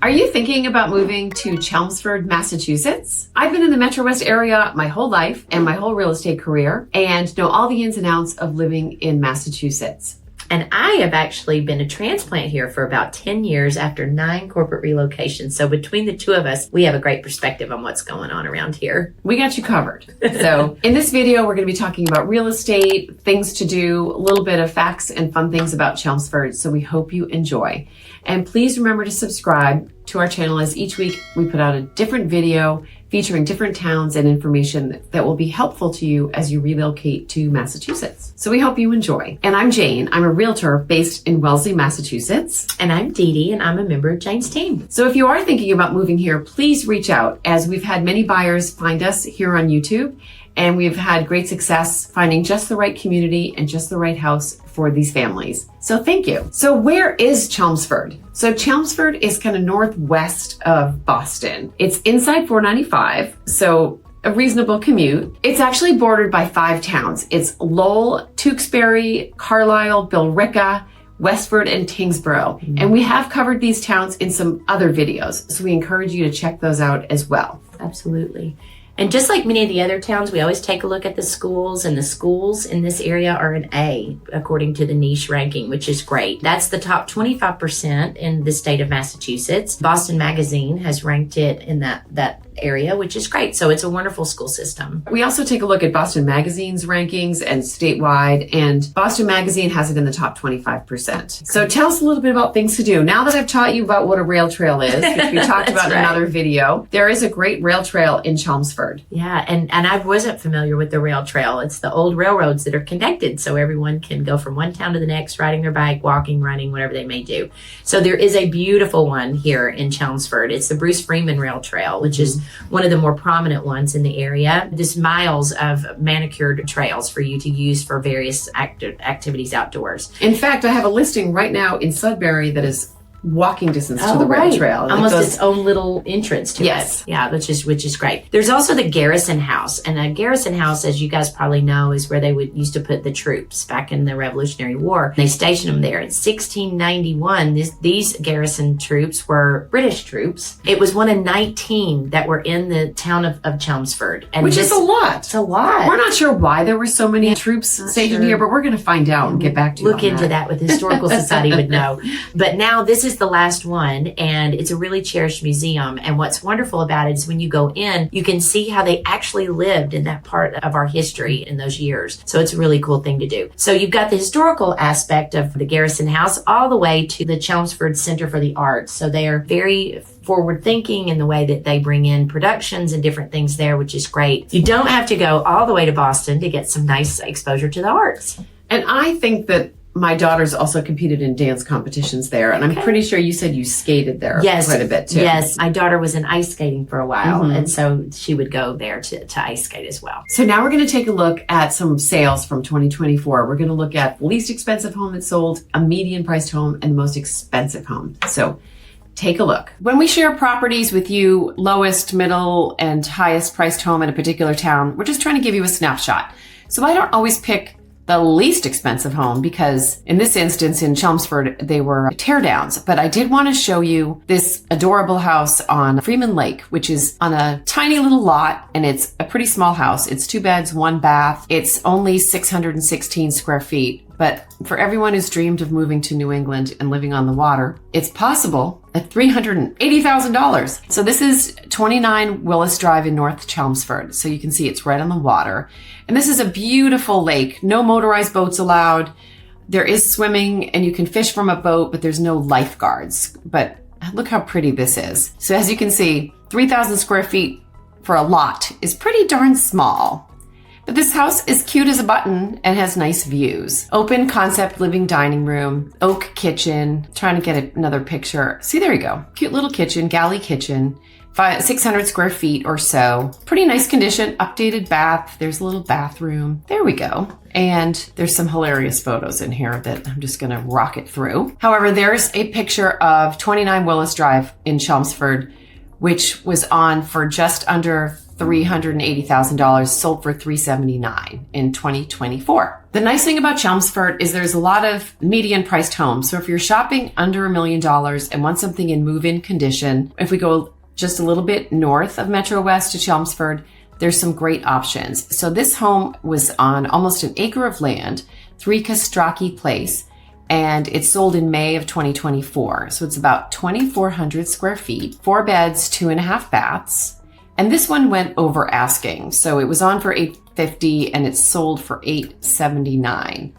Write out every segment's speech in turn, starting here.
Are you thinking about moving to Chelmsford, Massachusetts? I've been in the Metro West area my whole life and my whole real estate career and know all the ins and outs of living in Massachusetts. And I have actually been a transplant here for about 10 years after 9 corporate relocations. So between the two of us, we have a great perspective on what's going on around here. We got you covered. So in this video, we're going to be talking about real estate, things to do, a little bit of facts and fun things about Chelmsford. So we hope you enjoy. And please remember to subscribe to our channel, as each week we put out a different video featuring different towns and information that will be helpful to you as you relocate to Massachusetts. So we hope you enjoy. And I'm Jane. I'm a realtor based in Wellesley, Massachusetts. And I'm Dee Dee, and I'm a member of Jane's team. So if you are thinking about moving here, please reach out, as we've had many buyers find us here on YouTube, and we've had great success finding just the right community and just the right house for these families. So thank you. So where is Chelmsford? So Chelmsford is kind of northwest of Boston. It's inside 495, so a reasonable commute. It's actually bordered by 5 towns. It's Lowell, Tewksbury, Carlisle, Billerica, Westford, and Tingsboro. And we have covered these towns in some other videos, so we encourage you to check those out as well. Absolutely. And just like many of the other towns, we always take a look at the schools, and the schools in this area are an A according to the niche ranking, which is great. That's the top 25% in the state of Massachusetts. Boston Magazine has ranked it in that area, which is great. So it's a wonderful school system. We also take a look at Boston Magazine's rankings and statewide, and Boston Magazine has it in the top 25%. So tell us a little bit about things to do. Now that I've taught you about what a rail trail is, which we talked about in another video, there is a great rail trail in Chelmsford. Yeah, and I wasn't familiar with the rail trail. It's the old railroads that are connected, so everyone can go from one town to the next, riding their bike, walking, running, whatever they may do. So there is a beautiful one here in Chelmsford. It's the Bruce Freeman Rail Trail, which is one of the more prominent ones in the area. There's miles of manicured trails for you to use for various activities outdoors. In fact, I have a listing right now in Sudbury that is walking distance to the rail trail. Almost its own little entrance to it. Yeah, which is great. There's also the Garrison House. And a Garrison House, as you guys probably know, is where they used to put the troops back in the Revolutionary War. They stationed them there. In 1691, these garrison troops were British troops. It was one of 19 that were in the town of Chelmsford. And which is a lot. It's a lot. We're not sure why there were so many troops stationed here, but we're going to find out and get back to you. Look into that with the Historical Society would know. But now this is the last one, and it's a really cherished museum. And what's wonderful about it is when you go in, you can see how they actually lived in that part of our history in those years. So it's a really cool thing to do. So you've got the historical aspect of the Garrison House all the way to the Chelmsford Center for the Arts. So they are very forward thinking in the way that they bring in productions and different things there, which is great. You don't have to go all the way to Boston to get some nice exposure to the arts. And I think that my daughter's also competed in dance competitions there, and I'm pretty sure you said you skated there quite a bit too. Yes, my daughter was in ice skating for a while, and so she would go there to ice skate as well. So now we're going to take a look at some sales from 2024. We're going to look at the least expensive home that sold, a median priced home, and the most expensive home. So take a look. When we share properties with you, lowest, middle, and highest priced home in a particular town, we're just trying to give you a snapshot. So I don't always pick the least expensive home, because in this instance in Chelmsford, they were teardowns. But I did want to show you this adorable house on Freeman Lake, which is on a tiny little lot, and it's a pretty small house. It's 2 beds, 1 bath. It's only 616 square feet. But for everyone who's dreamed of moving to New England and living on the water, it's possible at $380,000. So this is 29 Willis Drive in North Chelmsford. So you can see it's right on the water. And this is a beautiful lake. No motorized boats allowed. There is swimming and you can fish from a boat, but there's no lifeguards. But look how pretty this is. So as you can see, 3,000 square feet for a lot is pretty darn small. But this house is cute as a button and has nice views. Open concept living dining room, oak kitchen. Trying to get another picture. See, there you go. Cute little kitchen, galley kitchen. 600 square feet or so. Pretty nice condition, updated bath. There's a little bathroom. There we go. And there's some hilarious photos in here that I'm just gonna rocket through. However, there's a picture of 29 Willis Drive in Chelmsford, which was on for just under $380,000, sold for $379,000 in 2024. The nice thing about Chelmsford is there's a lot of median priced homes. So if you're shopping under $1 million and want something in move-in condition, if we go just a little bit north of Metro West to Chelmsford, there's some great options. So this home was on almost an acre of land, 3 Castracci Place, and it sold in May of 2024. So it's about 2,400 square feet, 4 beds, 2.5 baths. And this one went over asking. So it was on for $850 and it sold for $879.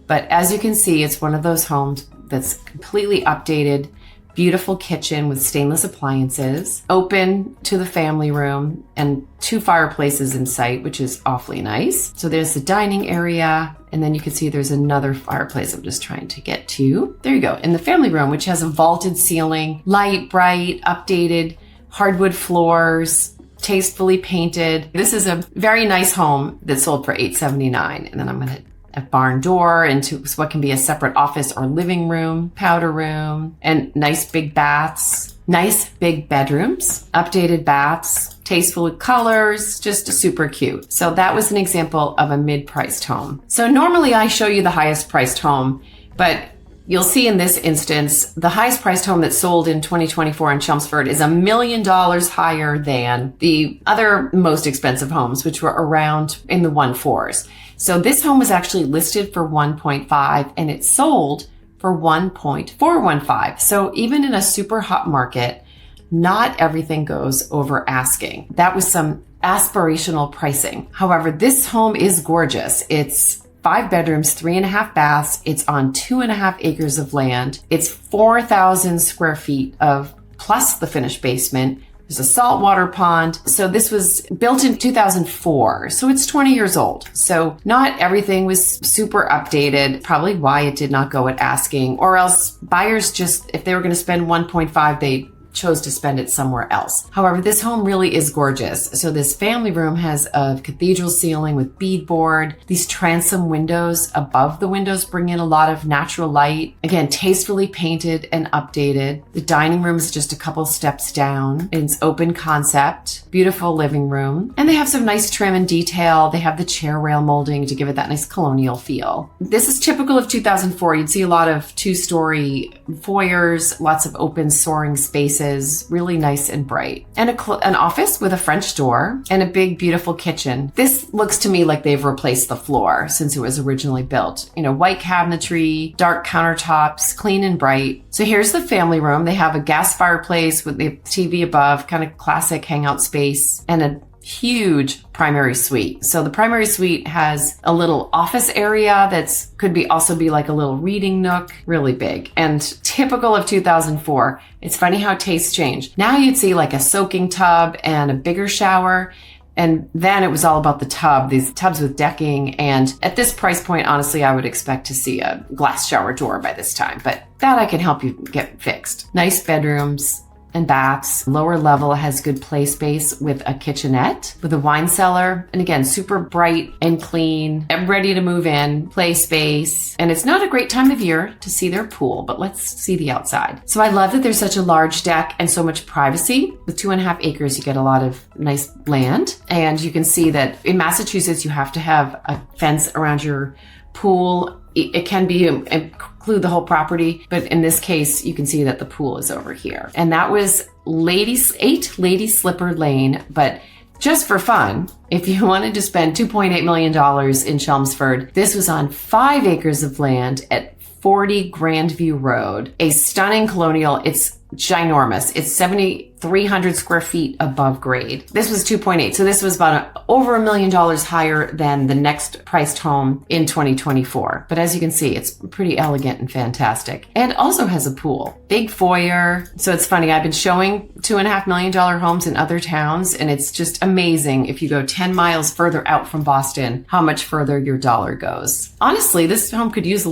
But as you can see, it's one of those homes that's completely updated, beautiful kitchen with stainless appliances, open to the family room, and 2 fireplaces in sight, which is awfully nice. So there's the dining area, and then you can see there's another fireplace I'm just trying to get to. There you go. In the family room, which has a vaulted ceiling, light, bright, updated, hardwood floors, tastefully painted. This is a very nice home that sold for $879. And then I'm going to a barn door into what can be a separate office or living room, powder room, and nice big baths, nice big bedrooms, updated baths, tasteful colors, just super cute. So that was an example of a mid-priced home. So normally I show you the highest priced home, but you'll see in this instance, the highest priced home that sold in 2024 in Chelmsford is $1 million higher than the other most expensive homes, which were around in the 1.4s. So this home was actually listed for 1.5 and it sold for 1.415. So even in a super hot market, not everything goes over asking. That was some aspirational pricing. However, this home is gorgeous. It's 5 bedrooms, 3.5 baths. It's on 2.5 acres of land. It's 4,000 square feet of plus the finished basement. There's a saltwater pond. So this was built in 2004. So it's 20 years old. So not everything was super updated, probably why it did not go at asking, or else buyers just, if they were going to spend 1.5, they chose to spend it somewhere else. However, this home really is gorgeous. So this family room has a cathedral ceiling with beadboard. These transom windows above the windows bring in a lot of natural light. Again, tastefully painted and updated. The dining room is just a couple steps down. It's open concept, beautiful living room. And they have some nice trim and detail. They have the chair rail molding to give it that nice colonial feel. This is typical of 2004. You'd see a lot of 2-story foyers, lots of open soaring spaces, really nice and bright, and an office with a French door and a big, beautiful kitchen. This looks to me like they've replaced the floor since it was originally built. You know, white cabinetry, dark countertops, clean and bright. So here's the family room. They have a gas fireplace with the TV above, kind of classic hangout space, and a huge primary suite. So the primary suite has a little office area that's could be also be like a little reading nook, really big and typical of 2004. It's funny how tastes change. Now you'd see like a soaking tub and a bigger shower. And then it was all about the tub, these tubs with decking. And at this price point, honestly, I would expect to see a glass shower door by this time, but that I can help you get fixed. Nice bedrooms and baths. Lower level has good play space with a kitchenette, with a wine cellar. And again, super bright and clean and ready to move in, play space. And it's not a great time of year to see their pool, but let's see the outside. So I love that there's such a large deck and so much privacy. With 2.5 acres, you get a lot of nice land. And you can see that in Massachusetts, you have to have a fence around your pool. It can be include the whole property, but in this case, you can see that the pool is over here. And that was 8 Lady Slipper Lane, but just for fun, if you wanted to spend $2.8 million in Chelmsford, this was on 5 acres of land at 40 Grandview Road, a stunning colonial. It's ginormous. It's 7,300 square feet above grade. This was 2.8. So this was about over $1 million higher than the next priced home in 2024. But as you can see, it's pretty elegant and fantastic. And also has a pool, big foyer. So it's funny. I've been showing $2.5 million homes in other towns, and it's just amazing if you go 10 miles further out from Boston, how much further your dollar goes. Honestly, this home could use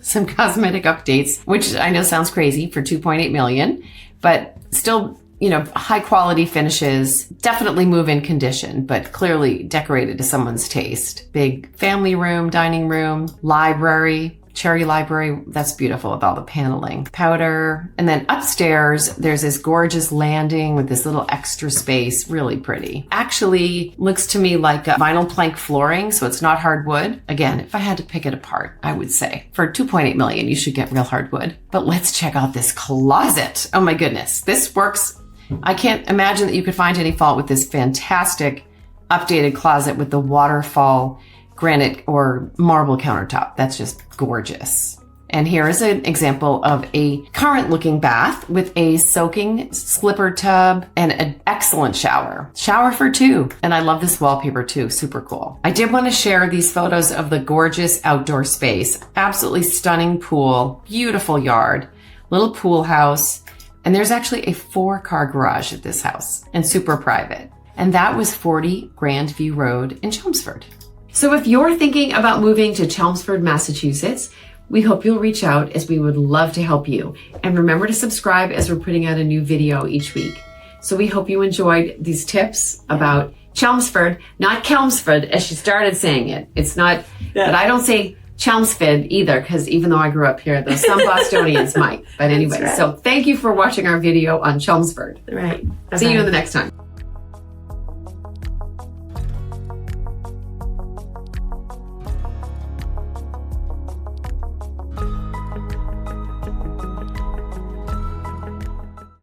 some cosmetic updates, which I know sounds crazy for $2.8 million, but still, you know, high quality finishes, definitely move-in condition, but clearly decorated to someone's taste. Big family room, dining room, library, cherry library. That's beautiful with all the paneling. Powder. And then upstairs, there's this gorgeous landing with this little extra space. Really pretty. Actually looks to me like a vinyl plank flooring, so it's not hardwood. Again, if I had to pick it apart, I would say for $2.8 million, you should get real hardwood. But let's check out this closet. Oh my goodness. This works. I can't imagine that you could find any fault with this fantastic updated closet with the waterfall granite or marble countertop. That's just gorgeous. And here is an example of a current looking bath with a soaking slipper tub and an excellent shower. Shower for two. And I love this wallpaper too. Super cool. I did want to share these photos of the gorgeous outdoor space. Absolutely stunning pool, beautiful yard, little pool house. And there's actually a 4-car garage at this house and super private. And that was 40 Grandview Road in Chelmsford. So if you're thinking about moving to Chelmsford, Massachusetts, we hope you'll reach out as we would love to help you. And remember to subscribe as we're putting out a new video each week. So we hope you enjoyed these tips about Chelmsford, not Chelmsford as she started saying it. It's not, but I don't say Chelmsford either, because even though I grew up here, though some Bostonians might. But anyway, right. So thank you for watching our video on Chelmsford. Right. See you in the next time.